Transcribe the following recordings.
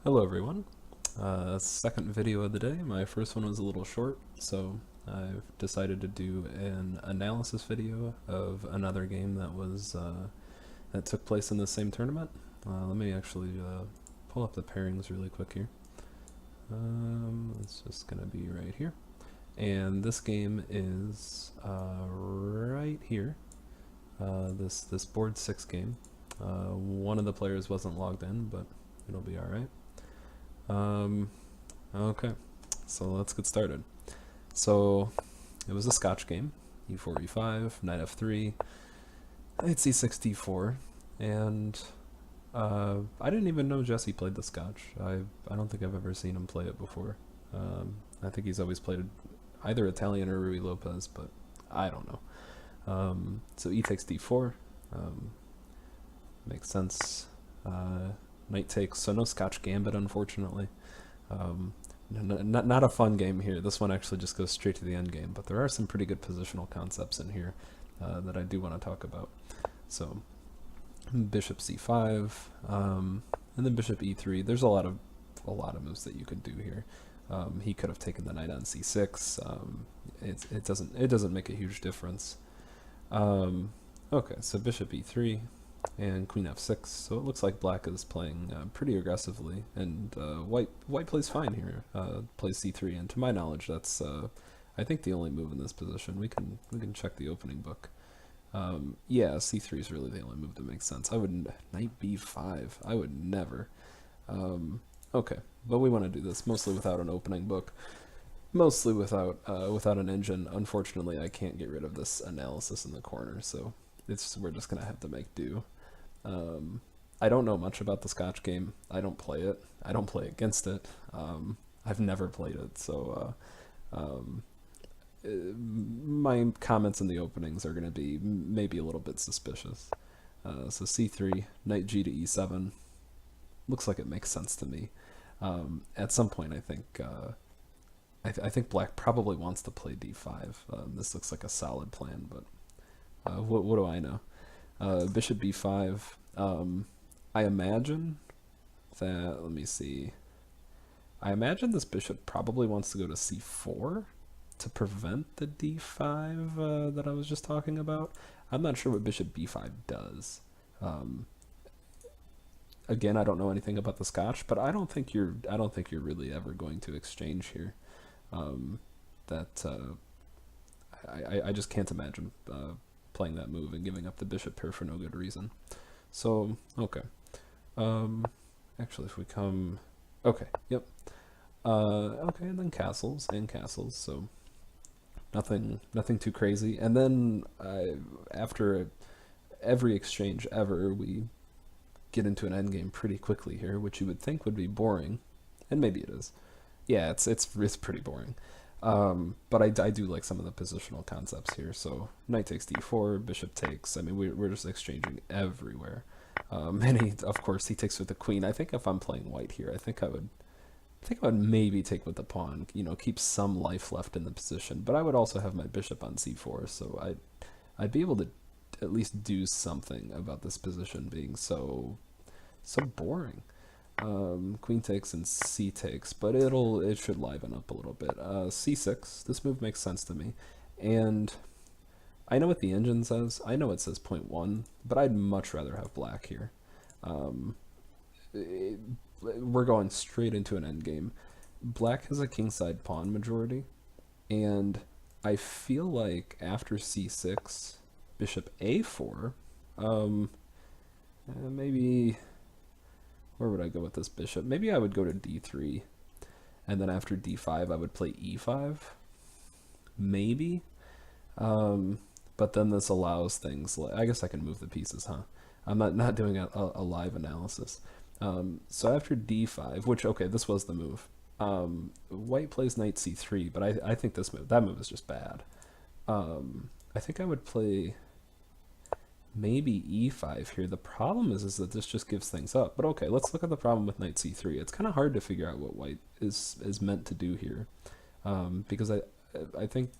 Hello everyone. Second video of the day. My first one was a little short, so I've decided to do an analysis video of another game that took place in the same tournament. Let me actually pull up the pairings really quick here. It's just gonna be right here, and this game is right here. This board 6 game. One of the players wasn't logged in, but it'll be all right. Okay, so let's get started. So it was a Scotch game, e4, e5, knight f3, knight c6, d4, and I didn't even know Jesse played the Scotch. I don't think I've ever seen him play it before. I think he's always played either Italian or Rui Lopez, but I don't know. So e takes d4, makes sense. Knight takes, so no Scotch Gambit, unfortunately. Not a fun game here. This one actually just goes straight to the end game, but there are some pretty good positional concepts in here that I do want to talk about. So, bishop c5, and then bishop e3. There's a lot of moves that you could do here. He could have taken the knight on c6. It doesn't make a huge difference. Okay, so bishop e3 and queen f6. So it looks like black is playing pretty aggressively, and white plays fine here. Plays c3, and to my knowledge, that's I think the only move in this position. We can check the opening book. Yeah, c3 is really the only move that makes sense. I would knight b5. I would never. Okay, but we want to do this mostly without an opening book. Mostly without an engine. Unfortunately, I can't get rid of this analysis in the corner, so we're just gonna have to make do. I don't know much about the Scotch game. I don't play it. I don't play against it. I've never played it, so my comments in the openings are gonna be maybe a little bit suspicious. So c3, knight g to e7. Looks like it makes sense to me. At some point, I think. I think black probably wants to play d5. This looks like a solid plan, but what do I know? Bishop b5. I imagine that, let me see. I imagine this bishop probably wants to go to c4 to prevent the d5 that I was just talking about. I'm not sure what bishop b5 does. Again, I don't know anything about the Scotch, but I don't think you're really ever going to exchange here. I just can't imagine playing that move and giving up the bishop pair for no good reason. So, okay. Actually, if we come... Okay, yep. Okay, and then castles, so nothing too crazy. And then after every exchange ever, we get into an endgame pretty quickly here, which you would think would be boring, and maybe it is. Yeah, it's pretty boring. But I do like some of the positional concepts here. So knight takes d4, bishop takes. I mean, we're just exchanging everywhere. And of course he takes with the queen. I think if I'm playing white here, I think I would maybe take with the pawn. You know, keep some life left in the position. But I would also have my bishop on c4, so I'd be able to at least do something about this position being so boring. Queen takes and c takes, but it should liven up a little bit. c6, this move makes sense to me, and I know what the engine says. I know it says 0.1, but I'd much rather have black here. We're going straight into an endgame. Black has a kingside pawn majority, and I feel like after c6, bishop a4, maybe... Where would I go with this bishop? Maybe I would go to d3, and then after d5 I would play e5. Maybe. But then this allows things like... I guess I can move the pieces, huh? I'm not doing a live analysis. So after d5, which, okay, this was the move. White plays knight c3, but I think that move is just bad. I think I would play... maybe e5 here. The problem is that this just gives things up. But okay, let's look at the problem with knight c3. It's kind of hard to figure out what white is meant to do here, because I think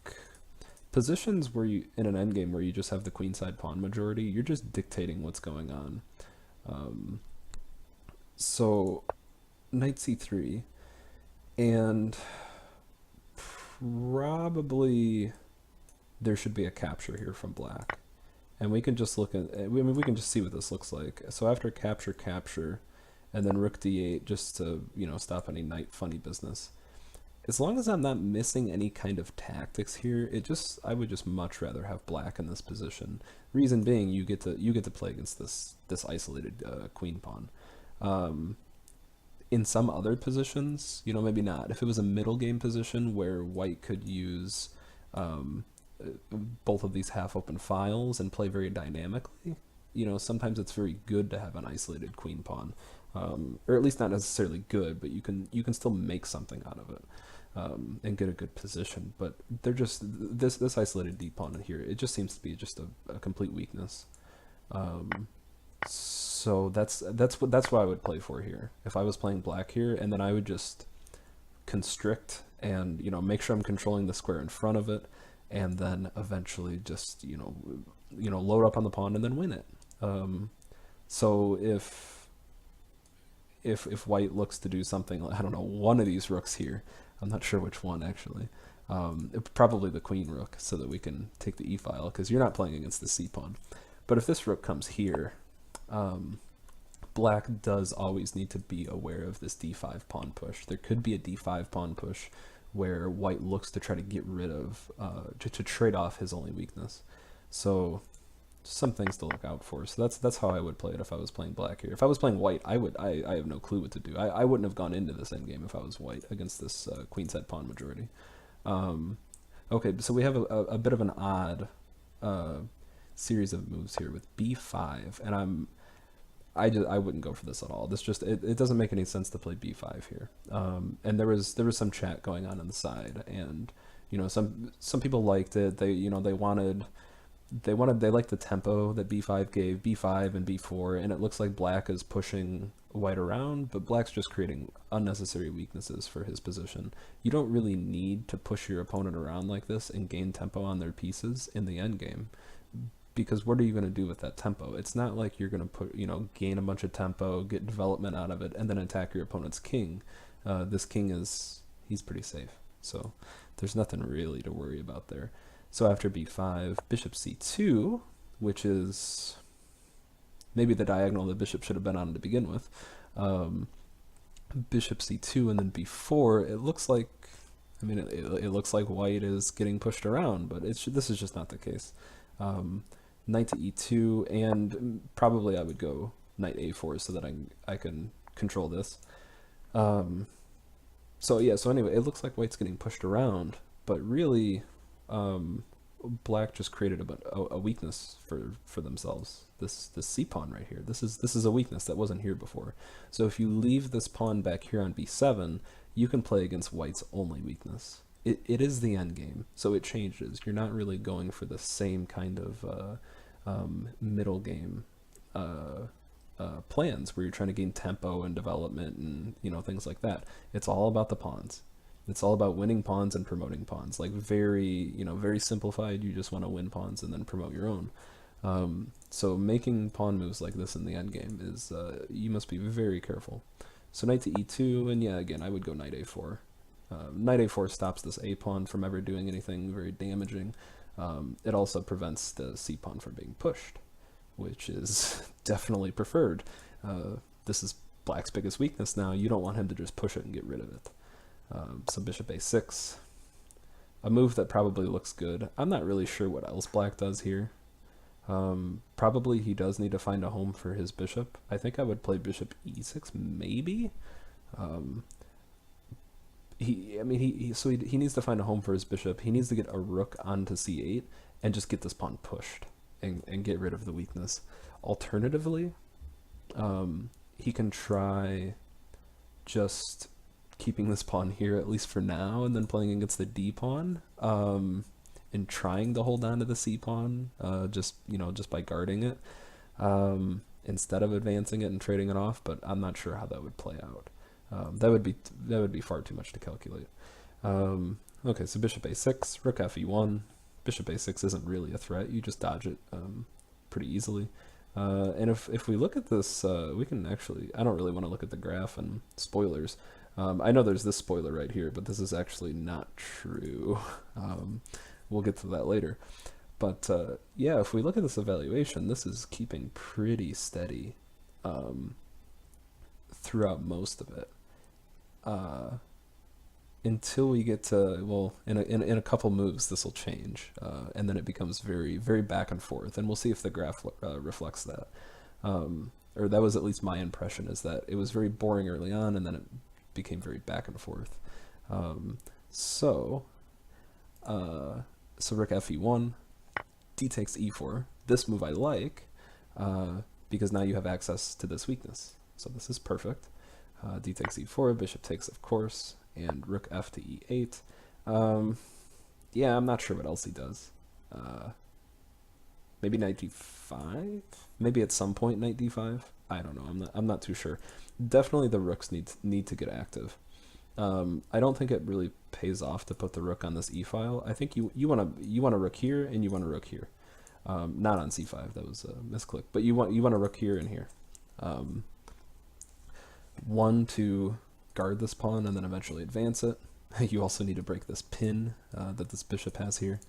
positions where you in an endgame where you just have the queenside pawn majority, you're just dictating what's going on. So knight c3, and probably there should be a capture here from black. And we can just look at, I mean, we can just see what this looks like. So after capture, capture, and then rook d8 just to, stop any knight funny business. As long as I'm not missing any kind of tactics here, I would just much rather have black in this position. Reason being, you get to play against this isolated queen pawn. In some other positions, maybe not. If it was a middle game position where white could use both of these half-open files and play very dynamically, sometimes it's very good to have an isolated queen pawn, or at least not necessarily good, but you can still make something out of it. And get a good position, but they're just this isolated d pawn in here. It just seems to be just a complete weakness. So that's what I would play for here if I was playing black here, and then I would just constrict and make sure I'm controlling the square in front of it, and then eventually just load up on the pawn and then win it. So if white looks to do something, I don't know, one of these rooks here. I'm not sure which one, actually. Probably the queen rook, so that we can take the e-file, because you're not playing against the c-pawn. But if this rook comes here, black does always need to be aware of this d5 pawn push. There could be a d5 pawn push where white looks to try to get rid of, to trade off his only weakness. So some things to look out for. So that's how I would play it if I was playing black here. If I was playing white, I have no clue what to do. I wouldn't have gone into this endgame if I was white against this queenside pawn majority. Okay, so we have a bit of an odd series of moves here with b5, and I wouldn't go for this at all. This just it doesn't make any sense to play b5 here. And there was some chat going on the side, and some people liked it. They liked the tempo that b5 gave, b5 and b4, and it looks like black is pushing white around, but black's just creating unnecessary weaknesses for his position. You don't really need to push your opponent around like this and gain tempo on their pieces in the endgame, because what are you going to do with that tempo? It's not like you're going to gain a bunch of tempo, get development out of it, and then attack your opponent's king. This king he's pretty safe, so there's nothing really to worry about there. So after b5, bishop c2, which is maybe the diagonal the bishop should have been on to begin with. Bishop c2 and then b4. It looks like, it looks like white is getting pushed around, but this is just not the case. Knight to e2, and probably I would go knight a4 so that I can control this. So anyway, it looks like white's getting pushed around, but really, black just created a weakness for themselves. This c-pawn right here. This is a weakness that wasn't here before. So if you leave this pawn back here on b7, you can play against white's only weakness. It is the end game, so it changes. You're not really going for the same kind of middle game plans where you're trying to gain tempo and development and things like that. It's all about the pawns. It's all about winning pawns and promoting pawns. Like very simplified. You just want to win pawns and then promote your own. So making pawn moves like this in the endgame is you must be very careful. So knight to e2, and yeah, again, I would go knight a4. Knight a4 stops this a pawn from ever doing anything very damaging. It also prevents the c pawn from being pushed, which is definitely preferred. This is black's biggest weakness now. You don't want him to just push it and get rid of it. So bishop a6, a move that probably looks good. I'm not really sure what else black does here. Probably he does need to find a home for his bishop. I think I would play bishop e6 maybe. He needs to find a home for his bishop. He needs to get a rook onto c8 and just get this pawn pushed and get rid of the weakness. Alternatively, he can try just keeping this pawn here, at least for now, and then playing against the d pawn, and trying to hold on to the c pawn, just by guarding it, instead of advancing it and trading it off. But I'm not sure how that would play out. That would be far too much to calculate. Okay, so bishop a6, rook f e1. Bishop a6 isn't really a threat. You just dodge it pretty easily. And if we look at this, we can actually. I don't really want to look at the graph and spoilers. I know there's this spoiler right here, but this is actually not true. We'll get to that later. But yeah, if we look at this evaluation, this is keeping pretty steady throughout most of it. Until we get to, well, in a couple moves this will change, and then it becomes very very back and forth, and we'll see if the graph reflects that, or that was at least my impression, is that it was very boring early on and then it became very back and forth. So rook fe1, d takes e4. This move I like, because now you have access to this weakness, so this is perfect. D takes e4, bishop takes, of course, and rook f to e8. Yeah, I'm not sure what else he does. Maybe knight d5? Maybe at some point knight d5? I don't know. I'm not too sure. Definitely the rooks need to get active. I don't think it really pays off to put the rook on this e-file. I think you want a rook here and you want a rook here. Not on c5. That was a misclick. But you want a rook here and here. One to guard this pawn and then eventually advance it. You also need to break this pin that this bishop has here.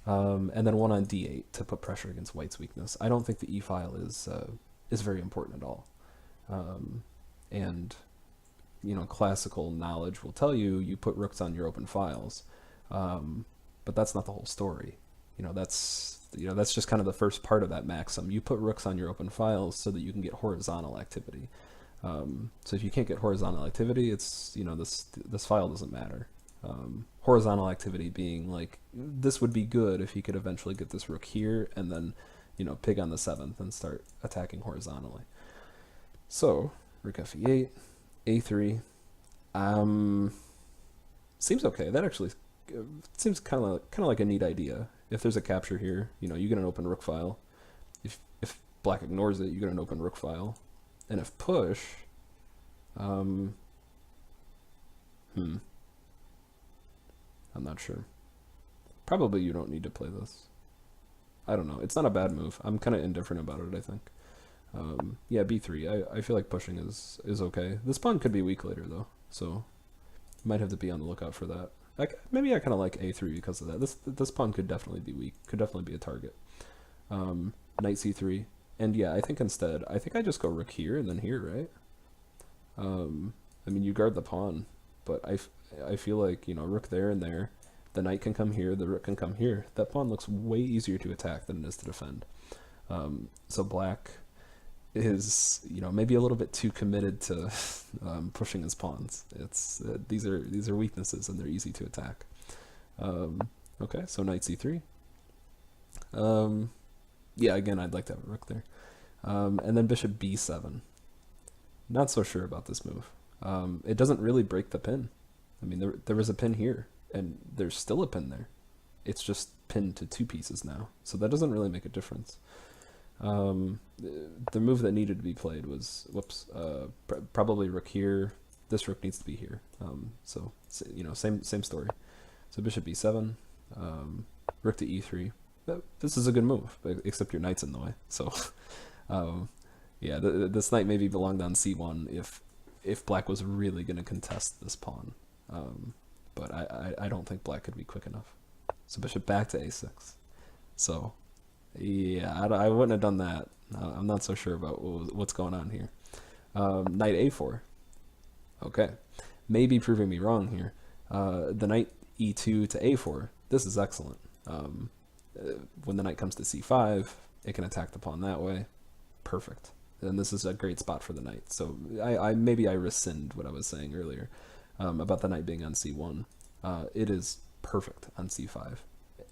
And then one on d8 to put pressure against white's weakness. I don't think the e-file is very important at all. And you know, classical knowledge will tell you you put rooks on your open files, but that's not the whole story. That's just kind of the first part of that maxim. You put rooks on your open files so that you can get horizontal activity. So if you can't get horizontal activity, it's, this file doesn't matter. Horizontal activity being like, this would be good if you could eventually get this rook here and then, pig on the 7th and start attacking horizontally. So rook fe8, a3, seems okay. That actually seems kind of like a neat idea. If there's a capture here, you get an open rook file. If black ignores it, you get an open rook file. And if push, I'm not sure. Probably you don't need to play this. I don't know. It's not a bad move. I'm kind of indifferent about it, I think. Yeah, b3. I feel like pushing is okay. This pawn could be weak later, though, so might have to be on the lookout for that. Maybe I kind of like a3 because of that. This pawn could definitely be weak. Could definitely be a target. Knight c3. And yeah, I think instead, I just go rook here and then here, right? I mean, you guard the pawn, but I feel like, rook there and there. The knight can come here, the rook can come here. That pawn looks way easier to attack than it is to defend. So black is, maybe a little bit too committed to pushing his pawns. It's these are weaknesses and they're easy to attack. Okay, so knight c3. Yeah, again, I'd like to have a rook there. And then bishop b7. Not so sure about this move. It doesn't really break the pin. I mean, there was a pin here, and there's still a pin there. It's just pinned to 2 pieces now, so that doesn't really make a difference. The move that needed to be played was, probably rook here. This rook needs to be here. So same story. So bishop b7, rook to e3. This is a good move, except your knight's in the way. So, yeah, this knight maybe belonged on c1 if black was really going to contest this pawn. But I don't think black could be quick enough. So bishop back to a6. So, yeah, I wouldn't have done that. I'm not so sure about what's going on here. Knight a4. Okay, maybe proving me wrong here. The knight e2 to a4. This is excellent. When the knight comes to c5, it can attack the pawn that way. Perfect. And this is a great spot for the knight. So maybe I rescind what I was saying earlier about the knight being on c1. It is perfect on c5.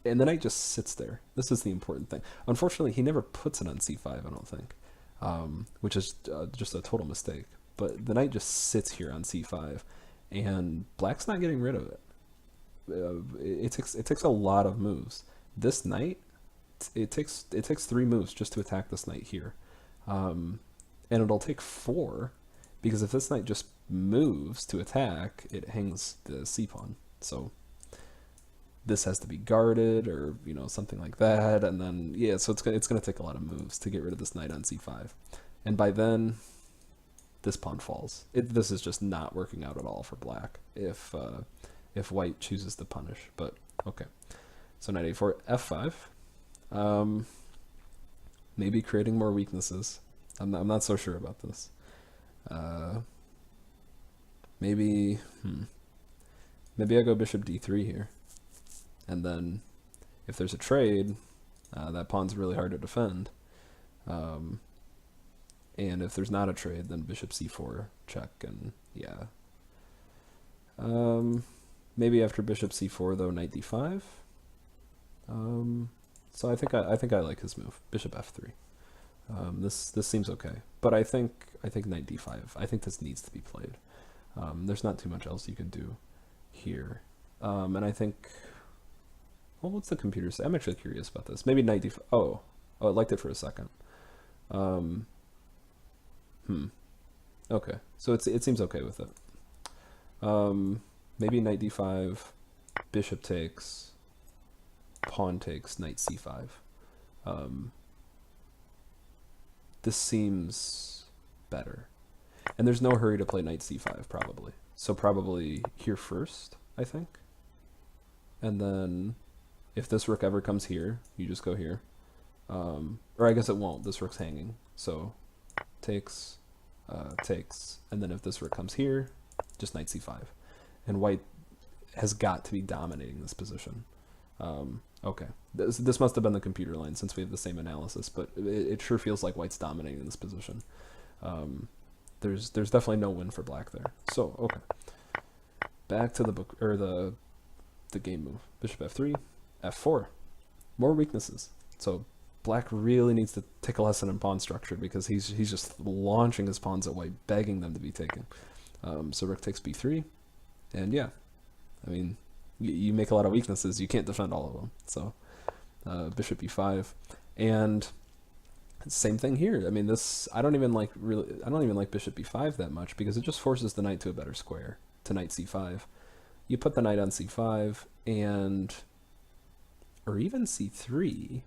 And the knight just sits there. This is the important thing. Unfortunately, he never puts it on c5, I don't think, which is just a total mistake. But the knight just sits here on c5, and black's not getting rid of it. It takes a lot of moves. This knight, it takes 3 moves just to attack this knight here, and it'll take 4 because if this knight just moves to attack, it hangs the c pawn. So this has to be guarded, or something like that, and then yeah, so it's gonna take a lot of moves to get rid of this knight on c5, and by then this pawn falls. This is just not working out at all for black if white chooses to punish. But okay, so knight a4, f5, maybe creating more weaknesses. I'm not so sure about this. Maybe I go bishop d3 here, and then if there's a trade, that pawn's really hard to defend. And if there's not a trade, then bishop c4 check, and yeah. Maybe after bishop c4 though, knight d5. So I think I like his move, bishop f3. This seems okay, but I think knight d5. I think this needs to be played. There's not too much else you can do here, and I think. Well, what's the computer say? I'm actually curious about this. Maybe knight d5. Oh, I liked it for a second. Okay, so it seems okay with it. Maybe knight d5, bishop takes, pawn takes, knight c5. This seems better. And there's no hurry to play knight c5, probably. So probably here first, I think. And then if this rook ever comes here, you just go here. Or I guess it won't. This rook's hanging. So takes, takes. And then if this rook comes here, just knight c5. And white has got to be dominating this position. Okay, this must have been the computer line since we have the same analysis, but it sure feels like white's dominating this position. There's definitely no win for black there. So okay, back to the book or the game move. Bishop f3, f4, more weaknesses. So black really needs to take a lesson in pawn structure because he's just launching his pawns at white, begging them to be taken. So rook takes b3, and yeah, I mean. You make a lot of weaknesses. You can't defend all of them. So bishop e5, and same thing here. I mean, this I don't even like bishop e5 that much because it just forces the knight to a better square to knight c5. You put the knight on c5 and or even c3.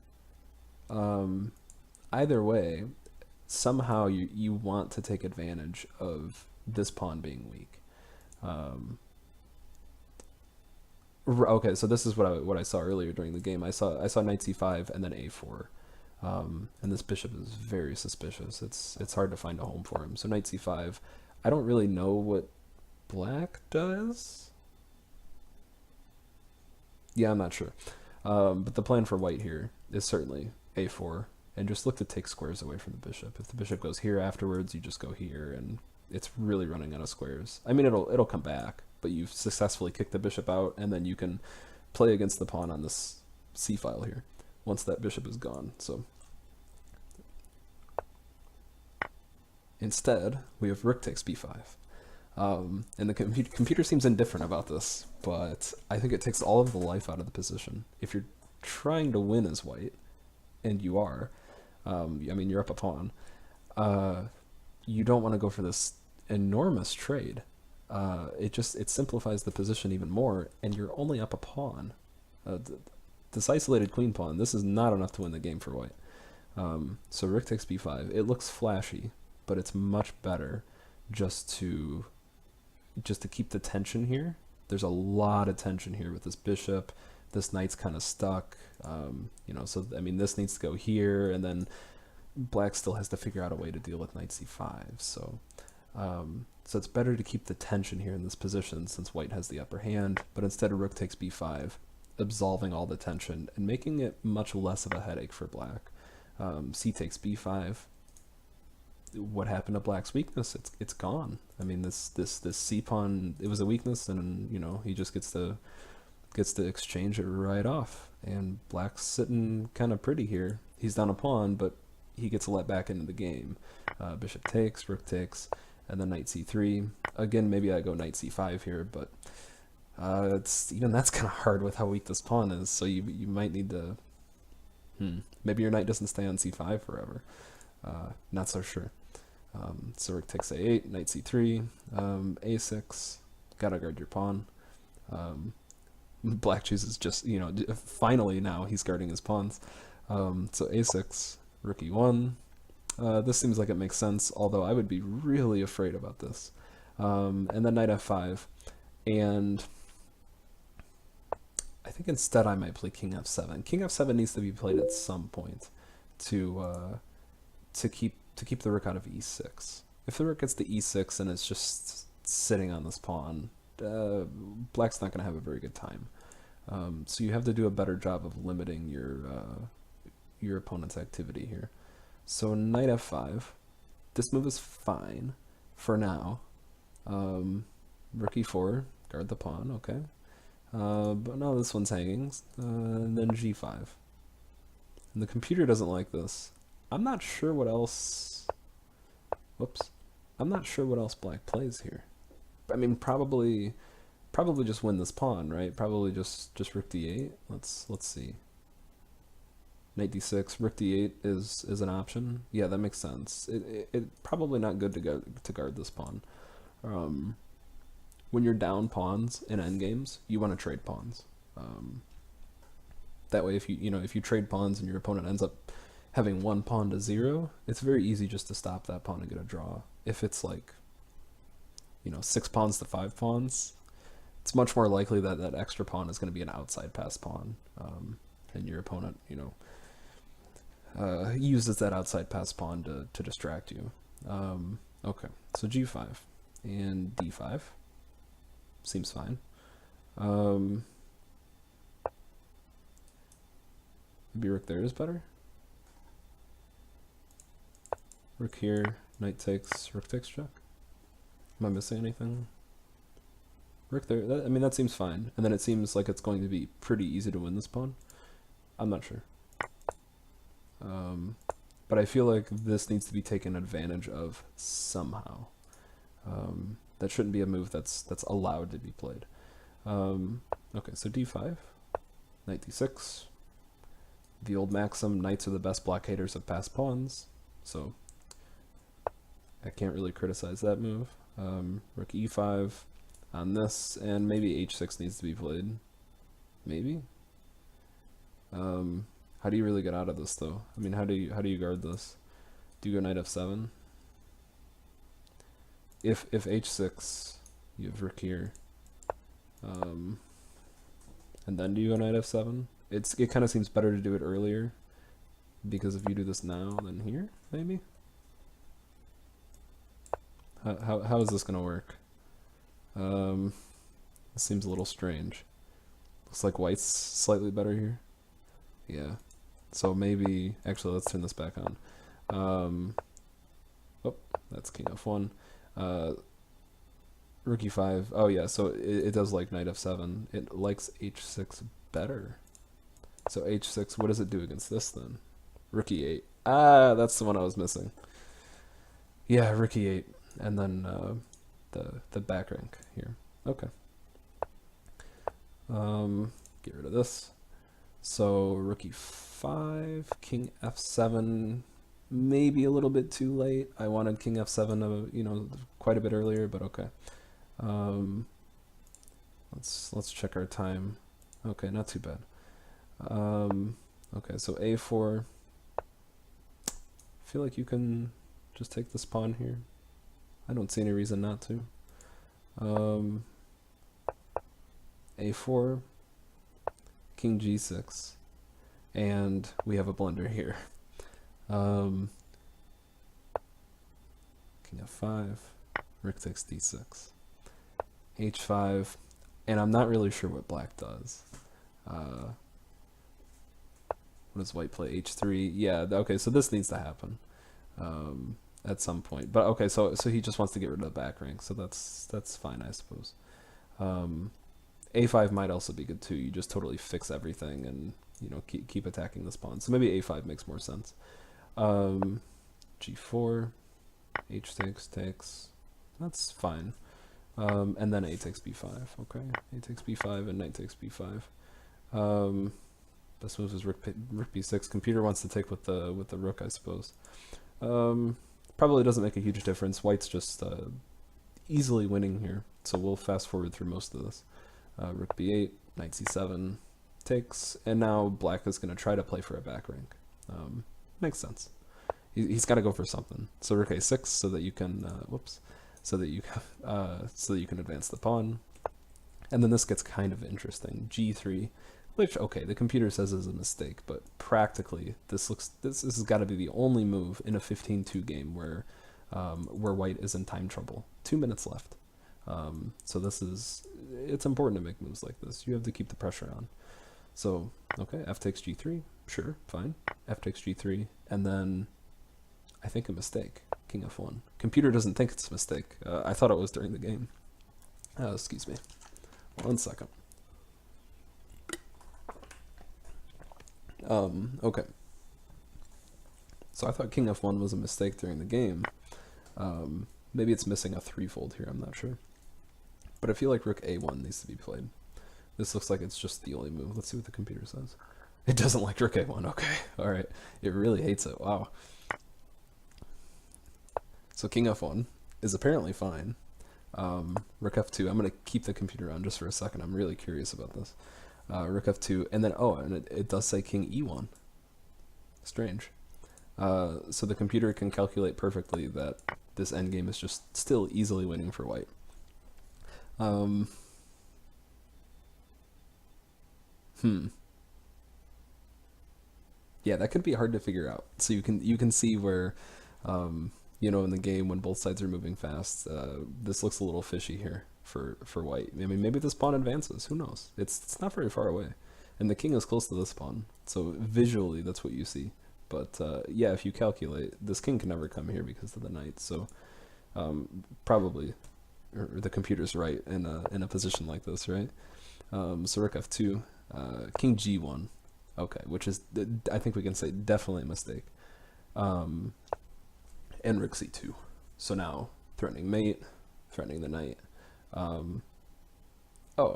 Either way, somehow you want to take advantage of this pawn being weak. Okay, so this is what I saw earlier during the game. I saw knight c5 and then a4, and this bishop is very suspicious. It's hard to find a home for him. So knight c5. I don't really know what black does. Yeah, I'm not sure. But the plan for white here is certainly a4, and just look to take squares away from the bishop. If the bishop goes here afterwards, you just go here, and it's really running out of squares. I mean, it'll come back, but you've successfully kicked the bishop out, and then you can play against the pawn on this c-file here once that bishop is gone. So instead, we have rook takes b5. And the computer seems indifferent about this, but I think it takes all of the life out of the position. If you're trying to win as white, and you are, I mean, you're up a pawn, you don't want to go for this enormous trade. It simplifies the position even more, and you're only up a pawn. This isolated queen pawn, this is not enough to win the game for white. So rook takes b5. It looks flashy, but it's much better just to keep the tension here. There's a lot of tension here with this bishop. This knight's kind of stuck. So I mean, this needs to go here, and then black still has to figure out a way to deal with knight c5. So it's better to keep the tension here in this position since white has the upper hand, but instead of rook takes b5, absolving all the tension and making it much less of a headache for black. C takes b5. What happened to black's weakness? It's gone. I mean, this c pawn, it was a weakness, and he just gets to exchange it right off. And black's sitting kind of pretty here. He's down a pawn, but he gets let back into the game. Bishop takes, rook takes, and then knight c3. Again, maybe I go knight c5 here, but that's kind of hard with how weak this pawn is. So you might need to. Maybe your knight doesn't stay on c5 forever. Not so sure. So rook takes a8, knight c3, a6. Gotta guard your pawn. Black chooses just, finally now he's guarding his pawns. So a6, rook e1. This seems like it makes sense, although I would be really afraid about this. And then knight f5. And I think instead I might play king f7. King f7 needs to be played at some point to keep the rook out of e6. If the rook gets to e6 and it's just sitting on this pawn, black's not going to have a very good time. So you have to do a better job of limiting your opponent's activity here. So knight f5. This move is fine for now. Rook e4, guard the pawn, okay. But no, this one's hanging. And then g5. And the computer doesn't like this. I'm not sure what else... Whoops. I'm not sure what else black plays here. I mean, probably just win this pawn, right? Probably just rook d8. Let's see. Knight d6, rook d8 is an option. Yeah, that makes sense. It probably not good to guard this pawn. When you're down pawns in endgames, you want to trade pawns. That way, if you trade pawns and your opponent ends up having one pawn to 0, it's very easy just to stop that pawn and get a draw. If it's like 6 pawns to 5 pawns, it's much more likely that that extra pawn is going to be an outside pass pawn, and your opponent uses that outside pass pawn to distract you. Okay, so g5 and d5 seems fine. Maybe rook there is better. Rook here, knight takes, rook takes check. Am I missing anything? Rook there, that seems fine. And then it seems like it's going to be pretty easy to win this pawn. I'm not sure. But I feel like this needs to be taken advantage of somehow. That shouldn't be a move that's allowed to be played. Okay, so d5, knight d6. The old maxim, knights are the best blockaders of passed pawns, so I can't really criticize that move. Rook e5 on this, and maybe h6 needs to be played. Maybe? How do you really get out of this, though? I mean, how do you guard this? Do you go knight f7? If h6, you have rook here, and then do you go knight f7? It kind of seems better to do it earlier, because if you do this now, then here, maybe? How is this gonna work? This seems a little strange. Looks like white's slightly better here. Yeah. So maybe, actually, let's turn this back on. Oh, that's king f1. Rook e5. Oh yeah, so it does like knight f7. It likes h6 better. So h6, what does it do against this then? Rook e8. Ah, that's the one I was missing. Yeah, rook e8, and then the back rank here. Okay. Get rid of this. So rook e5, king f7, maybe a little bit too late. I wanted king f7 quite a bit earlier, but okay. Let's check our time. Okay, not too bad. Okay, so a4. I feel like you can just take this pawn here. I don't see any reason not to. A4, king g6, and we have a blunder here. King f5, rook takes d6, h5, and I'm not really sure what black does. What does white play? h3. Yeah, okay, so this needs to happen at some point. But okay, so he just wants to get rid of the back rank, so that's fine, I suppose. A5 might also be good too. You just totally fix everything and keep attacking this pawn. So maybe a5 makes more sense. G4, h takes. That's fine. And then a takes b5. Okay, a takes b5 and knight takes b5. This move is rook b6. Computer wants to take with the rook, I suppose. Probably doesn't make a huge difference. White's just easily winning here, so we'll fast forward through most of this. Rook b8, knight c7 takes, and now black is going to try to play for a back rank. Makes sense. He's got to go for something. So rook a6 so that you can so that you can advance the pawn. And then this gets kind of interesting. G3, which okay, the computer says is a mistake, but practically this has got to be the only move in a 15-2 game where white is in time trouble. 2 minutes left. So it's important to make moves like this. You have to keep the pressure on. So okay, f takes g3, sure, fine. F takes g3, and then I think a mistake. King f1. Computer doesn't think it's a mistake. I thought it was during the game. Excuse me. 1 second. Okay. So I thought king f1 was a mistake during the game. Maybe it's missing a threefold here, I'm not sure. But I feel like rook a1 needs to be played. This looks like it's just the only move. Let's see what the computer says. It doesn't like rook a1, okay. Alright, it really hates it, wow. So king f1 is apparently fine. Rook f2, I'm going to keep the computer on just for a second, I'm really curious about this. Rook f2, and then, and it does say king e1. Strange. So the computer can calculate perfectly that this endgame is just still easily winning for white. Yeah, that could be hard to figure out. So you can see where, you know, in the game when both sides are moving fast, this looks a little fishy here for white. I mean, maybe this pawn advances. Who knows? It's not very far away, and the king is close to this pawn. So visually, that's what you see. But yeah, if you calculate, this king can never come here because of the knight. So probably, or the computer's right in a position like this, right? So rook f2, king g1. Okay, which is, I think we can say, definitely a mistake. And rook c2. So now, threatening mate, threatening the knight. Oh,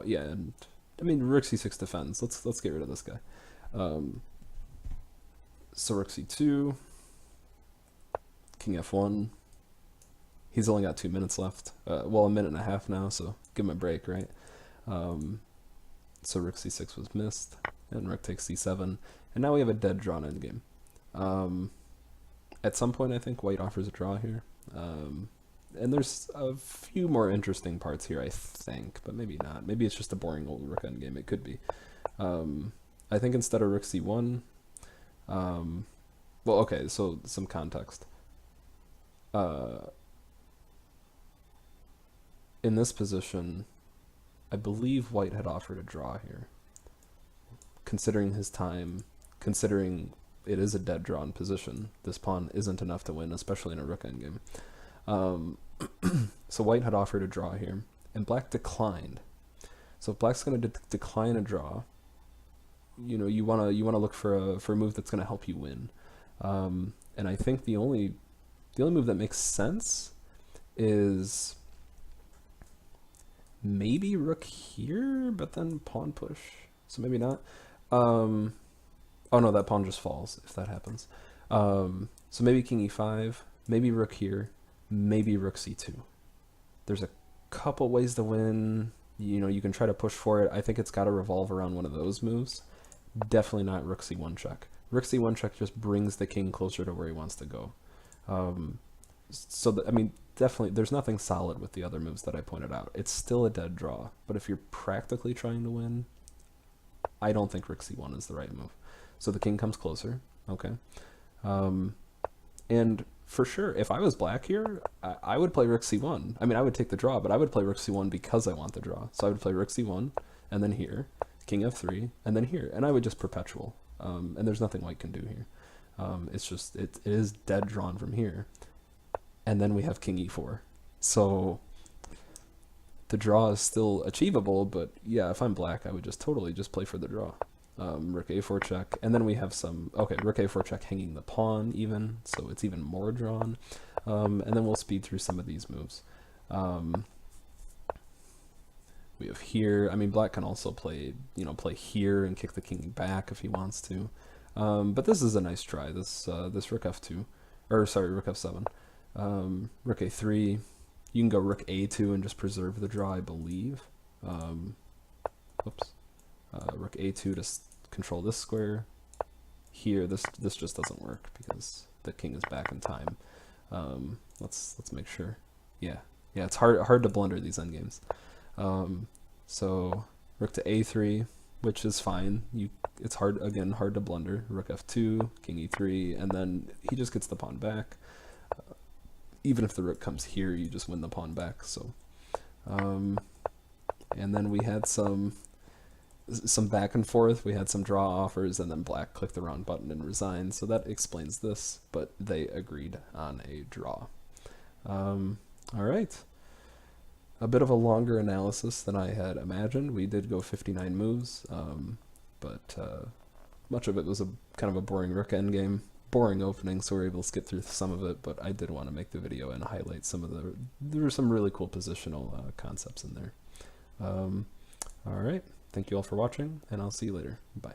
yeah, and, I mean, rook c6 defends. Let's get rid of this guy. So rook c2, king f1. He's only got 2 minutes left. Well, a minute and a half now, so give him a break, right? So rook c6 was missed, and rook takes c7, and now we have a dead drawn endgame. At some point, I think white offers a draw here, and there's a few more interesting parts here, I think, but maybe not. Maybe it's just a boring old rook endgame. It could be. I think instead of rook c1, well, okay, so some context. In this position, I believe white had offered a draw here. Considering his time, considering it is a dead drawn position, this pawn isn't enough to win, especially in a rook endgame. So white had offered a draw here, and black declined. So if black's going to decline a draw, you know, you want to look for a move that's going to help you win. And I think the only move that makes sense is maybe rook here, but then pawn push. So maybe not. Oh no, that pawn just falls if that happens. So maybe king e5, maybe rook here, maybe rook c2. There's a couple ways to win. You know, you can try to push for it. I think it's got to revolve around one of those moves. Definitely not rook c1 check. Rook c1 check just brings the king closer to where he wants to go. I mean, definitely, there's nothing solid with the other moves that I pointed out. It's still a dead draw, but if you're practically trying to win, I don't think rook c1 is the right move. So the king comes closer, okay? And for sure, if I was black here, I would play rook c1. I mean, I would take the draw, but I would play rook c1 because I want the draw. So I would play rook c1, and then here, king f3, and then here, and I would just perpetual. And there's nothing white can do here. It's just, it is dead drawn from here. And then we have king e4. So the draw is still achievable, but yeah, if I'm black, I would just totally just play for the draw. Rook a4 check, and then we have some, okay, rook a4 check hanging the pawn even, so it's even more drawn. And then we'll speed through some of these moves. We have here, I mean, black can also play, you know, play here and kick the king back if he wants to. But this is a nice try, this rook f2, or sorry, rook f7. Rook a3, you can go rook a2 and just preserve the draw, I believe. Oops. rook a2 to control this square. Here, this just doesn't work because the king is back in time. Let's make sure. Yeah, it's hard to blunder these endgames. So rook to a3, which is fine. It's hard to blunder. Rook f2, king e3, and then he just gets the pawn back. Even if the rook comes here, you just win the pawn back. So, and then we had some back and forth. We had some draw offers, and then black clicked the wrong button and resigned. So that explains this, but they agreed on a draw. All right. A bit of a longer analysis than I had imagined. We did go 59 moves, but much of it was kind of a boring rook endgame. Boring opening, so we were able to skip through some of it, but I did want to make the video and highlight some of there were some really cool positional concepts in there. All right. Thank you all for watching, and I'll see you later. Bye.